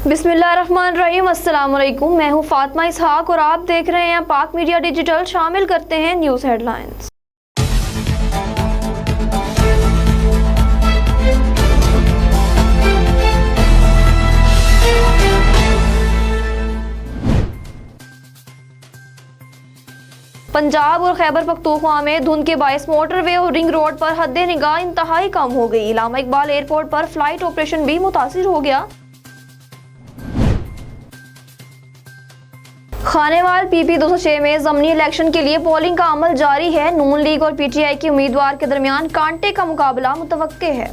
बिस्मिल्लाहिर्रहमानिर्रहीम। अस्सलाम वालेकुम। मैं हूँ फातिमा इसहाक और आप देख रहे हैं पाक मीडिया डिजिटल। शामिल करते हैं न्यूज़ हेडलाइंस। पंजाब और खैबर पख्तूनख्वा में धुंध के बायस मोटरवे और रिंग रोड पर हद निगाह इंतहाई कम हो गई। इलामा इकबाल एयरपोर्ट पर फ्लाइट ऑपरेशन भी मुतासिर हो गया। खानेवाल पीपी 206 में ज़मनी इलेक्शन के लिए पोलिंग का अमल जारी है। नून लीग और पीटीआई के उम्मीदवार के दरमियान कांटे का मुकाबला मुतवक्के है।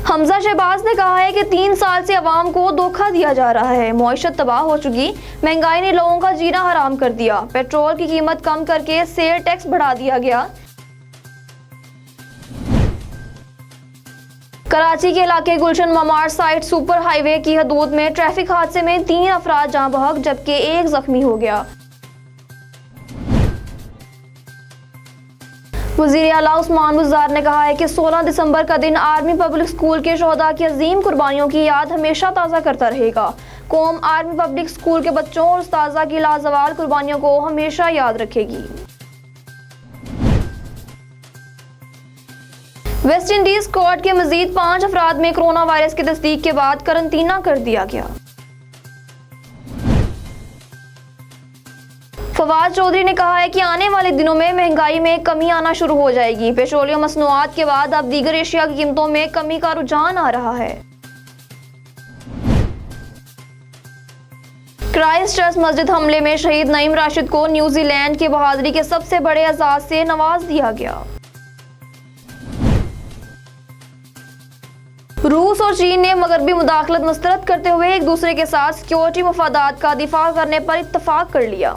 हमजा शहबाज ने कहा है कि 3 साल से अवाम को धोखा दिया जा रहा है। मईशत तबाह हो चुकी, महंगाई ने लोगों का जीना हराम कर दिया। पेट्रोल की कीमत कम करके सेल टैक्स बढ़ा दिया गया। कराची के इलाके गुलशन ममार साइड सुपर हाईवे की हदूद में ट्रैफिक हादसे में 3 अफराद जाँ बहक जबकि 1 जख्मी हो गया। वज़ीर आला उस्मान बुज़दार ने कहा है कि 16 दिसंबर का दिन आर्मी पब्लिक स्कूल के शोहदा की अजीम कुर्बानियों की याद हमेशा ताज़ा करता रहेगा। कौम आर्मी पब्लिक स्कूल के बच्चों और उस्ताज़ा की लाजवाल कुर्बानियों को हमेशा याद रखेगी। वेस्ट इंडीज स्क्वाड के मजीद 5 अफराद में कोरोना वायरस की तस्दीक के बाद करंतना कर दिया गया। फवाद चौधरी ने कहा है कि आने वाले दिनों में महंगाई में कमी आना शुरू हो जाएगी। पेट्रोलियम मसनूआत के बाद अब दीगर एशिया की कीमतों में कमी का रुझान आ रहा है। क्राइस्ट चर्च मस्जिद हमले में शहीद नईम राशिद को न्यूजीलैंड की बहादुरी के सबसे बड़े एजाज से नवाज दिया गया। रूस और चीन ने मगरबी मुदाखलत मुस्तरद करते हुए एक दूसरे के साथ सिक्योरिटी मफादात का दिफा करने पर इत्तफाक कर लिया।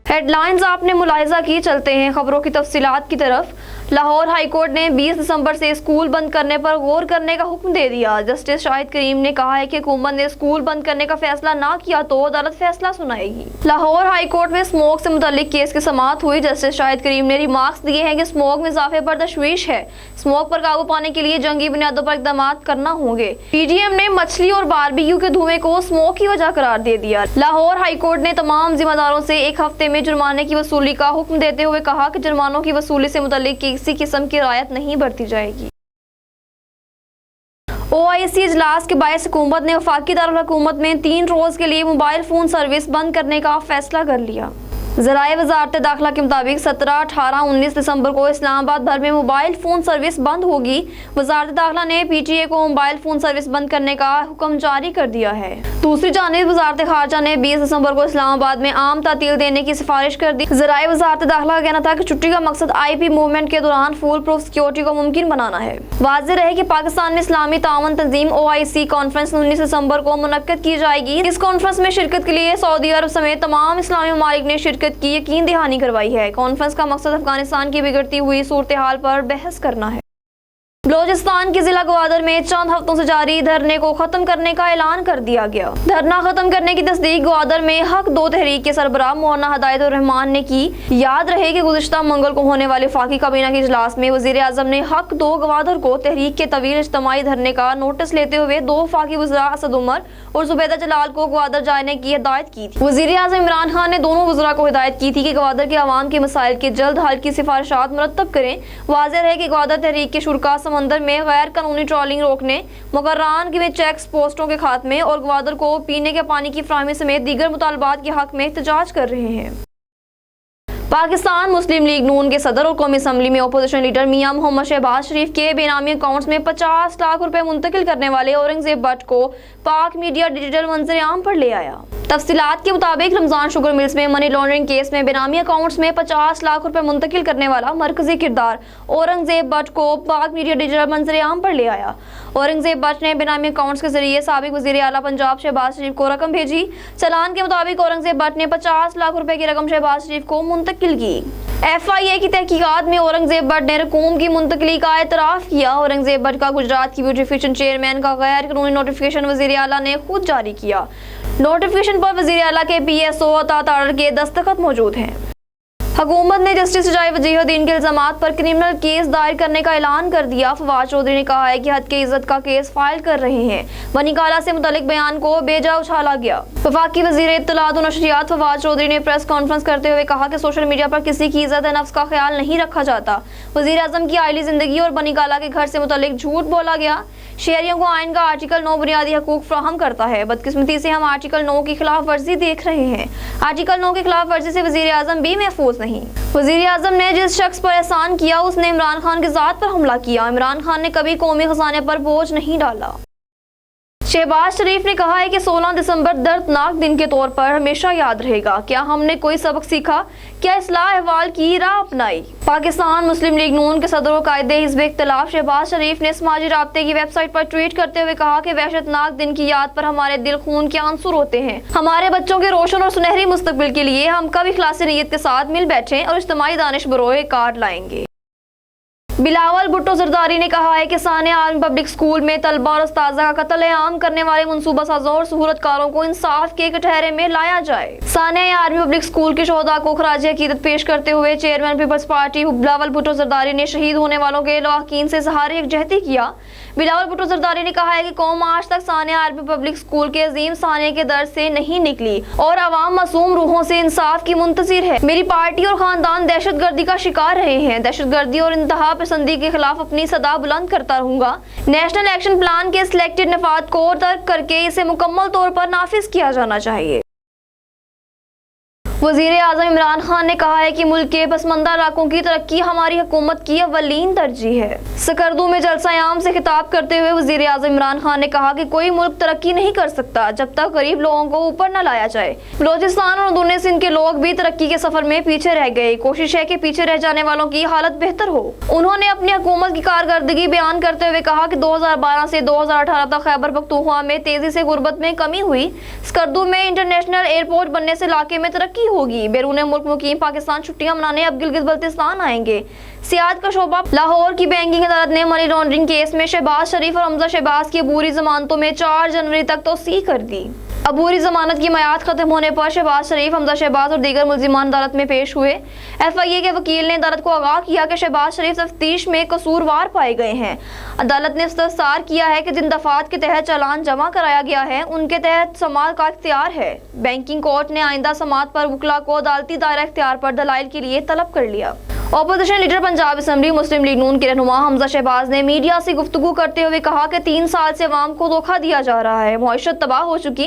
हेडलाइंस आपने मुलाहिजा की, चलते हैं खबरों की तफसीलात की तरफ। लाहौर हाई कोर्ट ने 20 दिसंबर से स्कूल बंद करने पर गौर करने का हुक्म दे दिया। जस्टिस शाहिद करीम ने कहा है कि हुकूमत ने स्कूल बंद करने का फैसला ना किया तो अदालत फैसला सुनाएगी। लाहौर हाई कोर्ट में स्मोक से मुतल्लिक केस की समाअत हुई। जस्टिस शाहिद करीम ने रिमार्क्स दिए हैं कि स्मोक में इजाफे पर तशवीश है। स्मोक पर काबू पाने के लिए जंगी बुनियादों पर इकदाम करना होंगे। पीडीएम ने मछली और बारबेक्यू के धुएं को स्मोक की वजह करार दे दिया। लाहौर हाई कोर्ट ने तमाम जिम्मेदारों से 1 हफ्ते में जुर्माने की वसूली का हुक्म देते हुए कहा कि जुर्मानों की वसूली से मुतल्लिक किसी किस्म की रियायत नहीं बरती जाएगी। OIC इजलास के बायस हुकूमत ने वफाकी दारुल हुकूमत में 3 रोज के लिए मोबाइल फोन सर्विस बंद करने का फैसला कर लिया। ज़राए वज़ारत दाखिला के मुताबिक 17, 18, 19 दिसंबर को इस्लामाबाद भर में मोबाइल फ़ोन सर्विस बंद होगी। वज़ारत दाखिला ने PTA को मोबाइल फ़ोन सर्विस बंद करने का हुक्म जारी कर दिया है। दूसरी जानिब वज़ारत ख़ारजा ने 20 दिसंबर को इस्लामाबाद में आम तातील देने की सिफारिश कर दी। ज़राए वज़ारत दाखिला का कहना था कि छुट्टी का मकसद IP मूवमेंट के दौरान फुल प्रूफ सिक्योरिटी को मुमकिन बनाना है। वाज़ेह रहे कि पाकिस्तान में इस्लामी तावन तंजीम OIC कॉन्फ्रेंस 19 दिसंबर को मुनक्किद की जाएगी। इस कॉन्फ्रेंस में शिरकत के लिए सऊदी अरब समेत तमाम इस्लामी ममालिक ने शिरकत की यकीन दहानी करवाई है। कॉन्फ्रेंस का मकसद अफगानिस्तान की बिगड़ती हुई सूरत हाल पर बहस करना है। बलोचिस्तान के जिला ग्वादर में चंद हफ्तों से जारी धरने को खत्म करने का ऐलान कर दिया गया। धरना खत्म करने की तस्दीक ग्वादर में हक 2 तहरीक के सरबराह मौलाना हिदायतुर रहमान ने की। याद रहे कि गुज़िश्ता मंगल को होने वाले वफाकी काबीना के इजलास में वज़ीर आज़म ने हक 2 ग्वादर को तहरीक के तवील इज्तिमाई धरने का नोटिस लेते हुए 2 वफाकी वज़रा असद उमर और जुबैदा जलाल को ग्वादर जाने की हिदायत की थी। वज़ीर आज़म इमरान खान ने दोनों वज़रा को हिदायत की थी कि ग्वादर के अवाम के मसाइल के जल्द हल की सिफारिशात मुरतब करें। वाज़ेह रहे कि ग्वादर तहरीक के शुरका समंदर में गैर कानूनी ट्रॉलिंग रोकने, मुकर्रान में चेक पोस्टों के खात्मे और ग्वादर को पीने के पानी की फराहमी समेत दीगर मुतालबात के हक में एहतजाज कर रहे हैं। पाकिस्तान मुस्लिम लीग नून के सदर और कौमी असम्बली में अपोजिशन लीडर मियां मोहम्मद शहबाज शरीफ के बेनामी अकाउंट्स में 50 लाख रुपए मुंतकिल करने वाले औरंगजेब भट्ट को पाक मीडिया डिजिटल मंजर आम पर ले आया। तफसीलात के मुताबिक रमजान शुगर मिल्स में मनी लॉन्ड्रिंग केस में बेनामी अकाउंट्स में 50 लाख रुपए मुंतकिल करने वाला मरकजी किरदार औरंगजेब भट्ट को पाक मीडिया डिजिटल मंजर आम पर ले आया। औरंगजेब भट्ट ने बेनामी अकाउंट्स के जरिए साबिक वजीर आला पंजाब शहबाज शरीफ को रकम भेजी। चलान के मुताबिक औरंगजेब भट्ट ने 50 लाख रुपए की रकम शहबाज शरीफ को मुंतकिल की। FIA की तहकीकात में औरंगजेब भट्ट ने रकूम की मुंतकली का एतराफ़ किया। औरंगजेब भट्ट का गुजरात की ब्यूटिफिकेशन चेयरमैन का गैर कानूनी नोटिफिकेशन वज़ीर आला ने खुद जारी किया। नोटिफिकेशन पर वज़ीर आला के PSO अतात आर्डर के दस्तखत मौजूद हैं। हुकूमत ने जस्टिस सजाए वजीहुद्दीन के इल्जामात पर क्रिमिनल केस दायर करने का ऐलान कर दिया। फवाद चौधरी ने कहा है कि हद के इज्जत का केस फाइल कर रहे हैं। बनी काला से मुतालिक बयान को बेजा उछाला गया। वफाकी वजीर इत्तलात व नशरियात फवाद चौधरी ने प्रेस कॉन्फ्रेंस करते हुए कहा कि सोशल मीडिया पर किसी की इज्जत नफ्स का ख्याल नहीं रखा जाता। वजीर आजम की आइली जिंदगी और बनी काला के घर से मुतालिक झूठ बोला गया। शहरियों को आइन का आर्टिकल 9 बुनियादी हकूक फ्राहम करता है। बदकिस्मती से हम आर्टिकल 9 की खिलाफ वर्जी देख रहे हैं। आर्टिकल 9 की खिलाफ वर्जी से वजीर आजम भी महफूज नहीं। वजीर आजम ने जिस शख्स पर एहसान किया उसने इमरान खान की जात पर हमला किया। इमरान खान ने कभी कौमी खजाने पर बोझ नहीं डाला। शहबाज शरीफ ने कहा है कि 16 दिसंबर दर्दनाक दिन के तौर पर हमेशा याद रहेगा। क्या हमने कोई सबक सीखा? क्या इस्लाह अहवाल की राह अपनाई? पाकिस्तान मुस्लिम लीग नून के सदर व कायदे हिज़्ब इख्तिलाफ शहबाज शरीफ ने समाजी राब्ते की वेबसाइट पर ट्वीट करते हुए कहा कि वहशतनाक दिन की याद पर हमारे दिल खून के आंसू रोते हैं। हमारे बच्चों के रोशन और सुनहरी मुस्तकबिल के लिए हम कब इखलासी नीयत के साथ मिल बैठे और इज्तिमाई दानिश बरोए कार लाएंगे। बिलावल भुट्टो जरदारी ने कहा है कि सानिया आर्मी पब्लिक स्कूल में तलबा और उस्ताज़ा का कत्ल-ए-आम करने वाले मनसूबा साजों और सहूलतकारों को इंसाफ के कटहरे में लाया जाए। सानिया आर्मी पब्लिक स्कूल के शोहदा को खराज अकीदत पेश करते हुए चेयरमैन पीपल्स पार्टी बिलावल भुट्टो जरदारी ने शहीद होने वालों के लवाकीन से सहारे यकजहती किया। बिलावल भुट्टो जरदारी ने कहा है कि कौम आज तक सानिया आर्मी पब्लिक स्कूल के अजीम सानिया के दर से नहीं निकली और अवाम मासूम रूहों से इंसाफ की मुंतजिर है। मेरी पार्टी और खानदान दहशतगर्दी का शिकार रहे हैं। दहशतगर्दी और इंतहा पसंदी के खिलाफ अपनी सदा बुलंद करता रहूंगा। नेशनल एक्शन प्लान के सिलेक्टेड नफात को तर्क करके इसे मुकम्मल तौर पर नाफिज किया जाना चाहिए। वजीर आजम इमरान खान ने कहा है कि मुल्क के पसमंदा इलाकों की तरक्की हमारी हुकूमत की अव्वलीन तरजीह है। सकरदू में जलसा-ए-आम से खिताब करते हुए वजीर आजम इमरान खान ने कहा कि कोई मुल्क तरक्की नहीं कर सकता जब तक गरीब लोगों को ऊपर न लाया जाए। बलोचिस्तान और अंदरूनी सिंध के लोग भी तरक्की के सफर में पीछे रह गए। कोशिश है कि पीछे रह जाने वालों की हालत बेहतर हो। उन्होंने अपनी हुकूमत की कारकर्दगी बयान करते हुए कहा कि 2012 से 2018 तक खैबर पख्तूनख्वा में तेजी से गुर्बत में कमी हुई। सकरदू में इंटरनेशनल एयरपोर्ट बनने से इलाके में तरक्की होगी। बैरून मुल्क मुकीम पाकिस्तान छुट्टियां मनाने अब गिलगित बल्तिस्तान आएंगे। सियाहत का शोबा लाहौर की बैंकिंग अदालत ने मनी लॉन्ड्रिंग केस में शहबाज शरीफ और हमजा शहबाज की अबूरी जमानतों में 4 जनवरी तक तौसीह कर दी। अबूरी जमानत की मयाद खत्म होने पर शहबाज शरीफ, हमजा शहबाज और दीगर मुल्जिमान अदालत में पेश हुए। FIA के वकील ने अदालत को आगाह किया कि शहबाज शरीफ तफ्तीश में कसूरवार पाए गए हैं। अदालत ने इस्तफसार किया है कि जिन दफात के तहत चालान जमा कराया गया है उनके तहत समाअत का इख्तियार है। बैंकिंग कोर्ट ने आइंदा समाअत पर वकला को अदालती दायरा इख्तियार पर दलाइल के लिए तलब कर लिया। अपोजिशन लीडर पंजाब असम्बली मुस्लिम लीग नून के रहनुमा हमजा शहबाज ने मीडिया से गुफ्तगू करते हुए कहा कि 3 साल से अवाम को धोखा दिया जा रहा है। मईशत तबाह हो चुकी,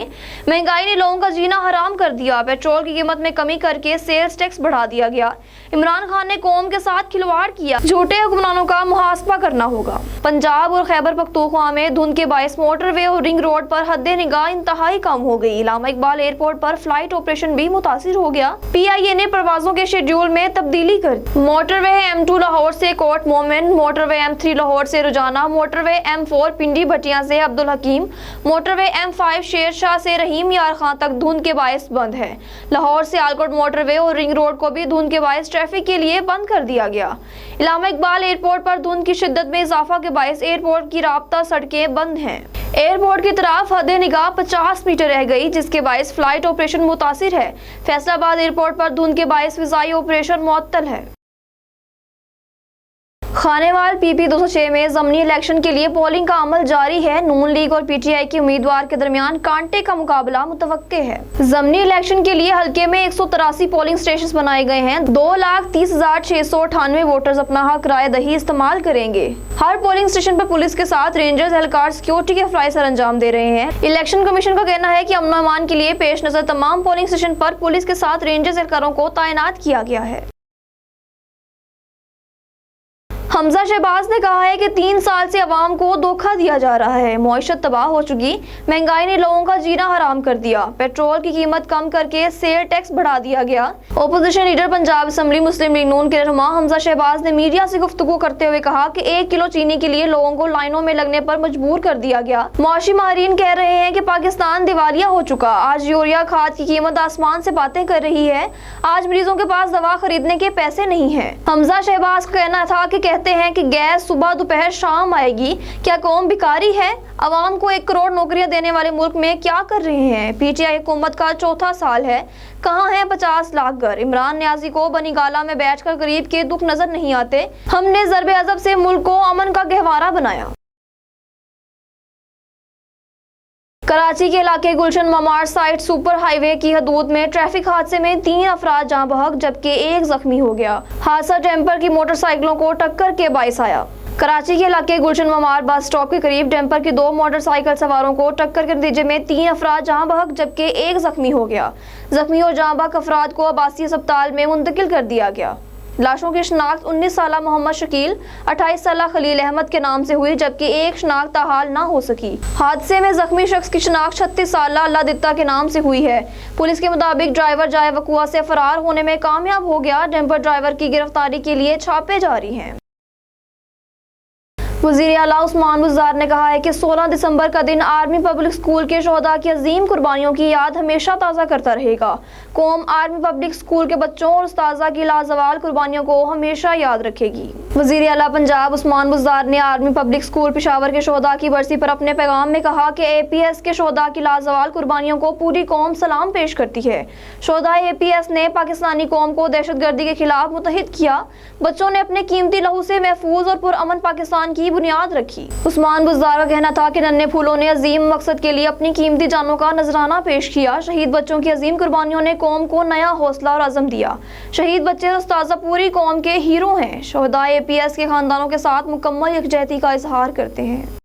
महंगाई ने लोगों का जीना हराम कर दिया। पेट्रोल की कीमत में कमी करके सेल्स टैक्स बढ़ा दिया गया। इमरान खान ने कौम के साथ खिलवाड़ किया। झूठे हुक्मरानों का मुहासबा करना होगा। पंजाब और खैबर पख्तूनख्वा में धुंध के बायस मोटरवे और रिंग रोड पर हद निगाह इंतहाई कम हो गई। इलामा इकबाल एयरपोर्ट पर फ्लाइट ऑपरेशन भी मुतासिर हो गया। PIA ने परवाजों के शेड्यूल में तब्दीली कर दी। मोटरवे M2 लाहौर से कोट मोमिन, मोटरवे M3 लाहौर से रुजाना, मोटरवे M4 पिंडी भटिया से अब्दुल हकीम, मोटरवे M5 शेरशाह से रहीम यार खां तक धुंध के बायस बंद है। लाहौर से आलकोट मोटरवे और रिंग रोड को भी धुंध के बायस ट्रैफिक के लिए बंद कर दिया गया। इलामा इकबाल एयरपोर्ट पर धुंध की शिद्दत में इजाफा के बायस एयरपोर्ट की राब्ता सड़कें बंद हैं। एयरपोर्ट की तरफ हद निगाह 50 मीटर रह गई जिसके बायस फ्लाइट ऑपरेशन मुतासिर है। फैसलाबाद एयरपोर्ट पर धुंध के बायस फिजाई ऑपरेशन मुअत्तल है। खानेवाल PP 206 में ज़मनी इलेक्शन के लिए पोलिंग का अमल जारी है। नून लीग और PTI के उम्मीदवार के दरमियान कांटे का मुकाबला मुतवक्के है। ज़मनी इलेक्शन के लिए हल्के में 183 पोलिंग स्टेशन बनाए गए हैं। 2,30,698 वोटर्स अपना हक राय दही इस्तेमाल करेंगे। हर पोलिंग स्टेशन पर पुलिस के साथ रेंजर्स एहलकार सिक्योरिटी के फ्राई सर अंजाम दे रहे हैं। इलेक्शन कमीशन का कहना है कि अमन अमान के लिए पेश नजर तमाम पोलिंग स्टेशन पर पुलिस के साथ रेंजर्स एहलकारों को तैनात किया गया है। हमजा शहबाज ने कहा है कि 3 साल से अवाम को धोखा दिया जा रहा है। मईशत तबाह हो चुकी, महंगाई ने लोगों का जीना हराम कर दिया। पेट्रोल की कीमत कम करके सेल टैक्स बढ़ा दिया गया। ओपोजिशन लीडर पंजाब असेंबली मुस्लिम लीग नून के रहनुमा हमजा शहबाज ने मीडिया से गुफ्तगू करते हुए कहा कि 1 किलो चीनी के लिए लोगों को लाइनों में लगने पर मजबूर कर दिया गया। मुआशी माहिरीन कह रहे हैं कि पाकिस्तान दिवालिया हो चुका। आज यूरिया खाद की कीमत आसमान से बातें कर रही है। आज मरीजों के पास दवा खरीदने के पैसे नहीं है। हमजा शहबाज का कहना था कि कहते हैं कि गैस सुबह दोपहर शाम आएगी। क्या कौम भिखारी है? अवाम को 1 करोड़ नौकरियां देने वाले मुल्क में क्या कर रहे हैं? पीटीआई हुकूमत का चौथा साल है, कहाँ हैं 50 लाख घर? इमरान न्याजी को बनीगाला में बैठकर गरीब के दुख नजर नहीं आते। हमने ज़रबे अज़ब से मुल्क को अमन का गहवारा बनाया। कराची के इलाके गुलशन ममार साइड सुपर हाईवे की हदूद में ट्रैफिक हादसे में 3 अफराद जाँ बहक जबकि 1 जख्मी हो गया। हादसा डैम्पर की मोटरसाइकिलों को टक्कर के बाइस आया। कराची के इलाके गुलशन ममार बस स्टॉप के करीब डैम्पर की 2 मोटरसाइकिल सवारों को टक्कर के नतीजे में 3 अफराद जाँ बहक जबकि 1 जख्मी हो गया। जख्मी और जाँ बहक अफराद को आबासी अस्पताल में मुंतकिल कर दिया गया। लाशों की शनाख्त 19 साला मोहम्मद शकील, 28 साला खलील अहमद के नाम से हुई जबकि एक शनाख्त ताहाल ना हो सकी। हादसे में जख्मी शख्स की शनाख्त 36 साला अल्लाह दित्ता के नाम से हुई है। पुलिस के मुताबिक ड्राइवर जाए वकुआ से फरार होने में कामयाब हो गया। डैम्पर ड्राइवर की गिरफ्तारी के लिए छापे जारी हैं। वज़ीर आला उस्मान बुज़दार ने कहा है कि 16 दिसंबर का दिन आर्मी पब्लिक स्कूल के शोहदा की अजीम कुर्बानियों की याद हमेशा ताज़ा करता रहेगा। कौम आर्मी पब्लिक स्कूल के बच्चों और उस्ताज़ा की लाजवाल कुर्बानियों को हमेशा याद रखेगी। वज़ीर आला पंजाब उस्मान बुज़दार ने आर्मी पब्लिक स्कूल पेशावर के शोहदा की बरसी पर अपने पैगाम में कहा कि APS के शोहदा की लाजवाल कुर्बानियों को पूरी कौम सलाम पेश करती है। शोहदा APS ने पाकिस्तानी कौम को दहशतगर्दी के खिलाफ मुतहिद किया। बच्चों ने अपने कीमती लहू से महफूज और पुरअमन पाकिस्तान की बुनियाद रखी। उस्मान बुज़दार का कहना था कि नन्हे फूलों ने अजीम मकसद के लिए अपनी कीमती जानों का नजराना पेश किया। शहीद बच्चों की अजीम कुर्बानियों ने कौम को नया हौसला और अज़म दिया। शहीद बच्चे और उस्ताज़ा पूरी कौम के हीरो हैं। शोहदा APS के खानदानों के साथ मुकम्मल यकजहती का इजहार करते हैं।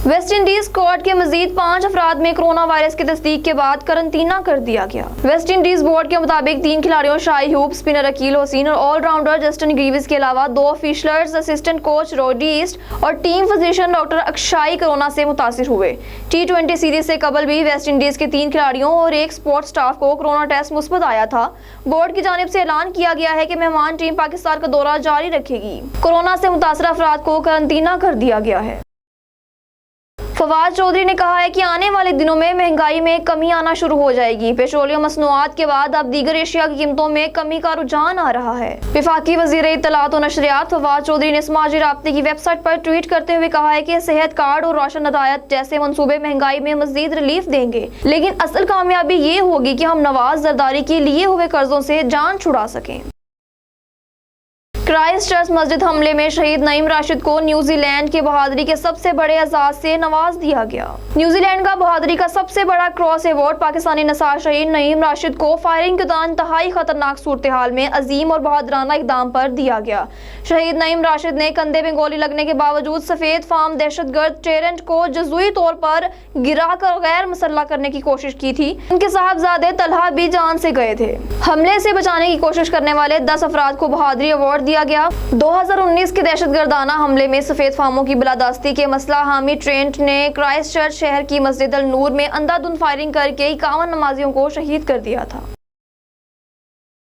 वेस्ट इंडीज स्क्वाड के मजीद 5 अफराद में कोरोना वायरस की तस्दीक के बाद करंतना कर दिया गया। वेस्ट इंडीज बोर्ड के मुताबिक 3 खिलाड़ियों शाही ह्यूब, स्पिनर अकील हुसैन और ऑलराउंडर जस्टिन ग्रीविस के अलावा 2 ऑफिशियल्स, असिस्टेंट कोच रोडी ईस्ट और टीम फिजिशियन डॉक्टर अक्षाई कोरोना से मुतासिर हुए। T20 सीरीज से कबल भी वेस्ट इंडीज के 3 खिलाड़ियों और 1 स्पोर्ट्स स्टाफ को कोरोना टेस्ट मुस्बत आया था। बोर्ड की जानिब से ऐलान किया गया है कि मेहमान टीम पाकिस्तान का दौरा जारी रखेगी। कोरोना से मुतासर अफराद को करंतना कर दिया गया है। फवाद चौधरी ने कहा है कि आने वाले दिनों में महंगाई में कमी आना शुरू हो जाएगी। पेट्रोलियम मसनूआत के बाद अब दीगर एशिया की कीमतों में कमी का रुझान आ रहा है। वफाकी वज़ीर इत्तलात और नशरियात फवाद चौधरी ने समाजी राब्ते की वेबसाइट पर ट्वीट करते हुए कहा है कि सेहत कार्ड और रोशन अदायत जैसे मंसूबे महंगाई में मजीद रिलीफ देंगे, लेकिन असल कामयाबी ये होगी कि हम नवाज जरदारी के लिए हुए कर्जों से जान छुड़ा सकें। क्राइस्ट चर्च मस्जिद हमले में शहीद नईम राशिद को न्यूजीलैंड के बहादुरी के सबसे बड़े एजाज से नवाज दिया गया। न्यूजीलैंड का बहादुरी का सबसे बड़ा क्रॉस अवार्ड पाकिस्तानी नसार शहीद नईम राशिद को फायरिंग के दौरान इंतहाई खतरनाक सूरत हाल में अजीम और बहादुराना इकदाम पर दिया गया। शहीद नईम राशिद ने कंधे में गोली लगने के बावजूद सफेद फार्म दहशतगर्द टेरेंट को जज़ुई तौर पर गिरा कर गैर मुसल्लह करने की कोशिश की थी। उनके साहबजादे तलहा भी जान से गए थे। हमले से बचाने की कोशिश करने वाले 10 अफराद को बहादुरी अवार्ड दिया गया। 2019 के दहशतगर्दाना हमले में सफेद फार्मों की बिलादस्ती के मसला हामी ट्रेंट ने क्राइस्ट चर्च शहर की मस्जिद अल नूर में अंधाधुंध फायरिंग करके 51 नमाजियों को शहीद कर दिया था।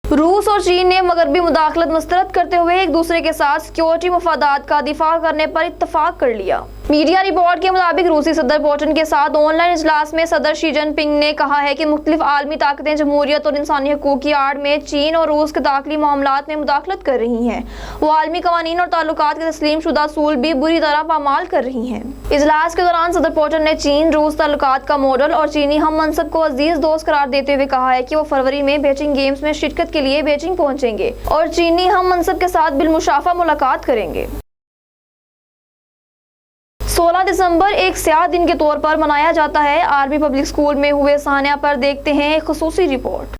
रूस और चीन ने मगरबी मुदाखलत मुस्तरद करते हुए एक दूसरे के साथ सिक्योरिटी मफादात का दिफा करने पर इत्तफाक कर लिया। मीडिया रिपोर्ट के मुताबिक रूसी सदर पुतिन के साथ ऑनलाइन इजलास में सदर शी जिनपिंग ने कहा है कि मुख्तलिफ आलमी ताकतें जमहूरियत और इंसानी हकूक की आड़ में चीन और रूस के दाखिली मामलात में मुदाखलत कर रही हैं। वो आलमी कवानीन और ताल्लुकात के तस्लीम शुदा असूल भी बुरी तरह पामाल कर रही हैं। इजलास के दौरान सदर पुतिन ने चीन रूस ताल्लुकात का मॉडल और चीनी हम मनसब को अजीज दोस्त करार देते हुए कहा है कि वो फरवरी में बीजिंग गेम्स में शिरकत के लिए बीजिंग पहुंचेंगे और चीनी हम मनसब के साथ बिलमुशाफा मुलाकात करेंगे। 16 दिसंबर एक स्याह दिन के तौर पर मनाया जाता है। आर्मी पब्लिक स्कूल में हुए सानिया पर देखते हैं एक खुसूसी रिपोर्ट।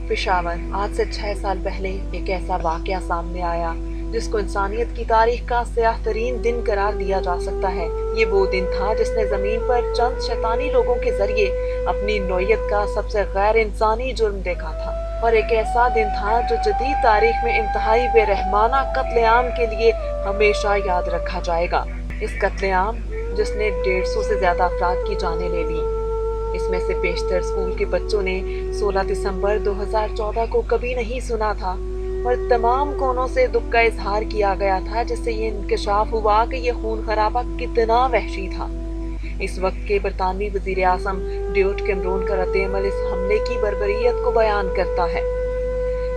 पेशावर, आज से 6 साल पहले एक ऐसा वाकया सामने आया जिसको इंसानियत की तारीख का स्याह तरीन दिन करार दिया जा सकता है। ये वो दिन था जिसने जमीन पर चंद शैतानी लोगों के जरिए अपनी नौयत का सबसे गैर इंसानी जुर्म देखा था और एक ऐसा दिन था जो जदीद तारीख में इंतहाई बेरहमाना कत्लेआम के लिए हमेशा याद रखा जाएगा। इस कत्लेआम जिसने 150 से ज्यादा अफराद की जानें ले ली। इसमें से बेशतर स्कूल के बच्चों ने 16 दिसंबर 2014 को कभी नहीं सुना था और तमाम कोनों से दुख का इजहार किया गया था, जिससे ये इंकशाफ हुआ कि ये खून खराबा कितना वहशी था। इस वक्त के बरतानवी वजीर आज़म डेविड कैमरून का रद्द-ए-अमल इस हमले की बर्बरियत को बयान करता है।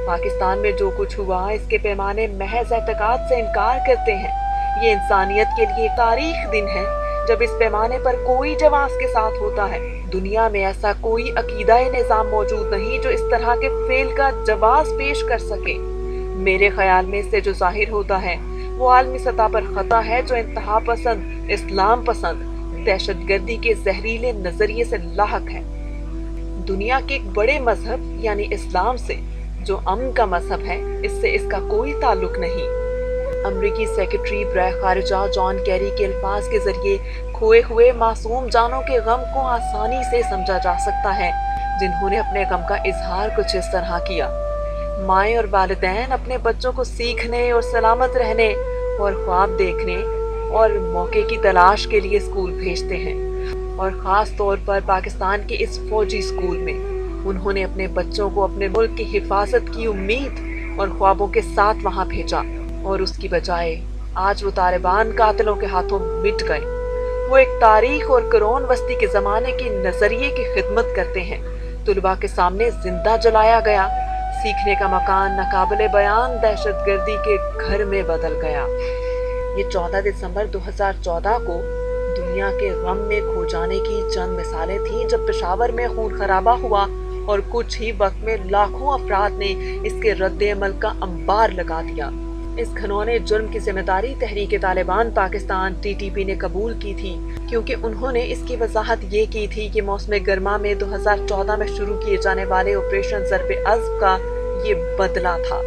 पाकिस्तान में जो कुछ हुआ इसके पैमाने महज एतकाद से इनकार करते हैं। ये इंसानियत के लिए तारीख दिन है जब इस पैमाने पर कोई जवाब के साथ होता है। दुनिया में ऐसा कोई अकीदाए निज़ाम मौजूद नहीं जो इस तरह के फेल का जवाब पेश कर सके। मेरे ख्याल में इससे जो जाहिर होता है वो आलमी सतह पर खता है जो इंतहा पसंद, इस्लाम पसंद, दहशतगर्दी के जहरीले नजरिए से लाहक है। दुनिया के एक बड़े मजहब यानी इस्लाम से जो अमन का मजहब है, इससे इसका कोई ताल्लुक नहीं। अमरीकी सेक्रेटरी बराए खारिजा जॉन कैरी के अल्फाज के जरिए खोए हुए मासूम जानों के गम को आसानी से समझा जा सकता है, जिन्होंने अपने गम का इजहार कुछ इस तरह किया। माएँ और वालिदैन अपने बच्चों को सीखने और सलामत रहने और ख्वाब देखने और मौके की तलाश के लिए स्कूल भेजते हैं, और ख़ास तौर पर पाकिस्तान के इस फौजी स्कूल में उन्होंने अपने बच्चों को अपने मुल्क की हिफाजत की उम्मीद और ख्वाबों के साथ वहाँ भेजा, और उसकी बजाय आज वो तालिबान कातिलों के हाथों मिट गए। वो एक तारीख और करोन वस्ती के ज़माने के नज़रिए की खिदमत करते हैं। तुलबा के सामने जिंदा जलाया गया, सीखने का मकान नाकाबिले बयान दहशतगर्दी के घर में बदल गया। ये 14 दिसंबर 2014 को दुनिया के गम में खो जाने की चंद मिसालें थीं, जब पेशावर में खून खराबा हुआ और कुछ ही वक्त में लाखों अफराद ने इसके रद्द-ए-अमल का अंबार लगा दिया। इस घिनौने जुर्म की जिम्मेदारी तहरीक तालिबान पाकिस्तान TTP ने कबूल की थी, क्योंकि उन्होंने इसकी वजाहत ये की थी कि मौसम गर्मा में 2014 में शुरू किए जाने वाले ऑपरेशन ज़र्ब-ए-अज़्ब का ये बदला था।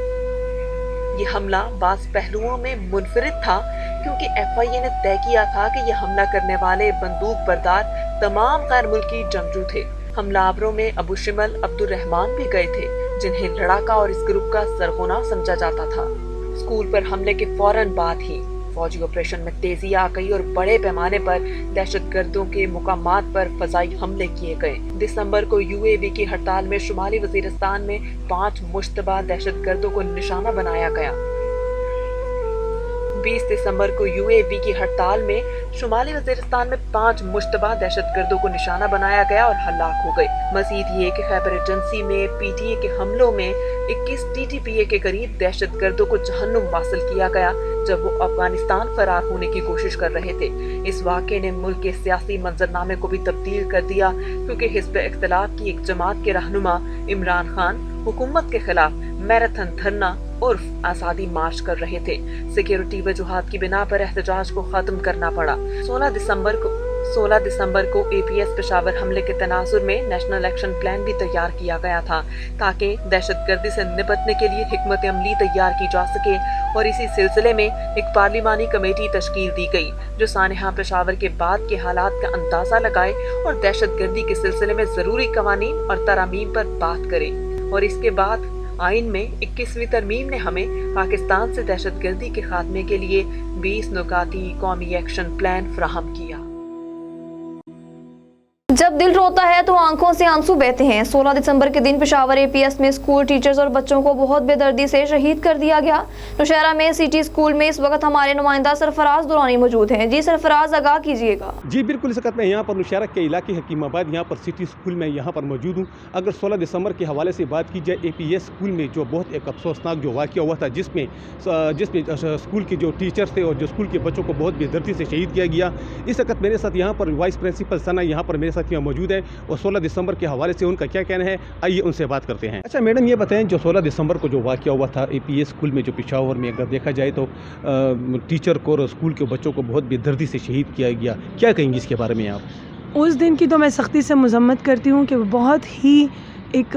ये हमला बाज़ पहलुओं में मुनफरिद था, क्योंकि FIA ने तय किया था कि यह हमला करने वाले बंदूक बरदार तमाम गैर मुल्की जंगजू थे। हमलावरों में अबू शिमल अब्दुल रहमान भी गए थे, जिन्हें लड़ाका और इस ग्रुप का सरगोना समझा जाता था। स्कूल पर हमले के फौरन बाद ही फौजी ऑपरेशन में तेजी आ गई और बड़े पैमाने पर दहशतगर्दों के मुकामात पर फजाई हमले किए गए। दिसंबर को UAV की हड़ताल में शुमाली वजीरिस्तान में 5 मुश्तबा दहशतगर्दों को निशाना बनाया गया। 20 दिसंबर को UAV की हड़ताल में शुमाली वजीरिस्तान में 5 मुश्तबा दहशतगर्दों को निशाना बनाया गया और हलाक हो गए। मजीद ये कि खैबर एजेंसी में PTA के हमलों में 21 TTPA के करीब दहशतगर्दों को जहन्नुम वासिल किया गया, जब वो अफगानिस्तान फरार होने की कोशिश कर रहे थे। इस वाक़े ने मुल्क के सियासी मंजरनामे को भी तब्दील कर दिया, क्योंकि हिज़्ब इख्तिलाफ की एक जमात के रहनुमा इमरान खान हुकूमत के खिलाफ मैराथन धरना उर्फ आज़ादी मार्च कर रहे थे। सिक्योरिटी वजूहात की बिना पर एहतजाज को खत्म करना पड़ा। 16 दिसंबर को APS पेशावर हमले के तनाजुर में नेशनल एक्शन प्लान भी तैयार किया गया था, ताकि दहशतगर्दी से निपटने के लिए हिकमत अमली तैयार की जा सके, और इसी सिलसिले में एक पार्लिमानी कमेटी तश्कील दी गई, जो सानहा पेशावर के बाद के हालात का अंदाजा लगाए और दहशतगर्दी के सिलसिले में ज़रूरी कवानीन और तरामीम पर बात करे। और इसके बाद आइन में 21वीं तरमीम ने हमें पाकिस्तान से दहशतगर्दी के खात्मे के लिए 20 नुकाती कौमी एक्शन प्लान फराहम किया। जब दिल रोता है तो आंखों से आंसू बहते हैं। 16 दिसंबर के दिन पेशावर APS में स्कूल टीचर्स और बच्चों को बहुत बेदर्दी से शहीद कर दिया गया। नौशहरा में सिटी स्कूल में इस वक्त हमारे नुमाइंदा सरफराज दुरानी मौजूद हैं। जी सरफराज, आगाह कीजिएगा। जी बिल्कुल, इस वक्त मैं यहाँ पर नौशहरा के इलाके हकीमाबाद यहाँ पर सिटी स्कूल में यहाँ पर मौजूद हूँ। अगर 16 दिसंबर के हवाले से बात की जाए, APS स्कूल में जो बहुत एक अफसोसनाक जो वाक़या हुआ था, जिसमें स्कूल के जो टीचर्स थे और जो स्कूल के बच्चों को बहुत बेदर्दी से शहीद किया गया। इस वक्त मेरे साथ यहाँ पर वाइस प्रिंसिपल सना यहाँ पर मेरे साथ यहाँ मौजूद है, और 16 दिसंबर के हवाले से उनका क्या कहना है, आइए उनसे बात करते हैं। अच्छा मैडम, ये बताएं, जो 16 दिसंबर को जो वाक़या हुआ था APS स्कूल में जो पेशावर में, अगर देखा जाए तो टीचर को और स्कूल के बच्चों को बहुत बेदर्दी से शहीद किया गया, क्या कहेंगी इसके बारे में आप? उस दिन की तो मैं सख्ती से मज़म्मत करती हूँ कि बहुत ही एक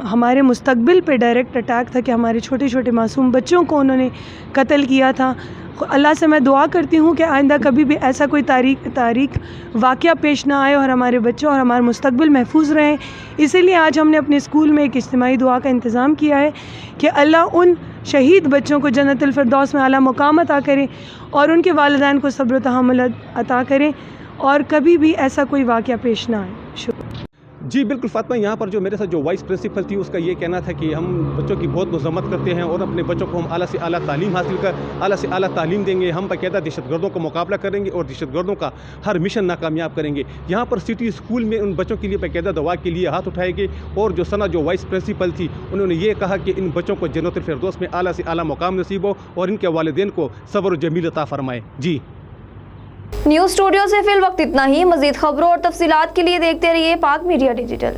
हमारे मुस्तकबिल पे डायरेक्ट अटैक था कि हमारे छोटे छोटे मासूम बच्चों को उन्होंने कत्ल किया था। اللہ سے میں دعا کرتی ہوں کہ آئندہ کبھی بھی ایسا کوئی تاریخ واقعہ پیش نہ آئے اور ہمارے بچوں اور ہمارا مستقبل محفوظ رہیں. اسی لیے آج ہم نے اپنے اسکول میں ایک اجتماعی دعا کا انتظام کیا ہے کہ اللہ ان شہید بچوں کو جنت الفردوس میں اعلیٰ مقام عطا کریں اور ان کے والدین کو صبر و تحمل عطا کریں اور کبھی بھی ایسا کوئی واقعہ پیش نہ آئے. شکریہ. جی بالکل فاطمہ، یہاں پر جو میرے ساتھ جو وائس پرنسپل تھی اس کا یہ کہنا تھا کہ ہم بچوں کی بہت مذمت کرتے ہیں اور اپنے بچوں کو ہم اعلیٰ سے اعلیٰ تعلیم اعلیٰ سے اعلیٰ تعلیم دیں گے. ہم باقاعدہ دہشت گردوں کا مقابلہ کریں گے اور دہشت گردوں کا ہر مشن ناکامیاب کریں گے. یہاں پر سٹی اسکول میں ان بچوں کے لیے باقاعدہ دعا کے لیے ہاتھ اٹھائے گئے اور جو ثنا جو وائس پرنسپل تھی انہوں نے یہ کہا کہ ان بچوں کو جنت الفردوس میں اعلیٰ سے اعلیٰ مقام نصیب ہو اور ان کے والدین کو صبر و جمیل عطا فرمائے. جی نیوز اسٹوڈیو سے فی الوقت اتنا ہی. مزید خبروں اور تفصیلات کے لیے دیکھتے رہیے پاک میڈیا ڈیجیٹل.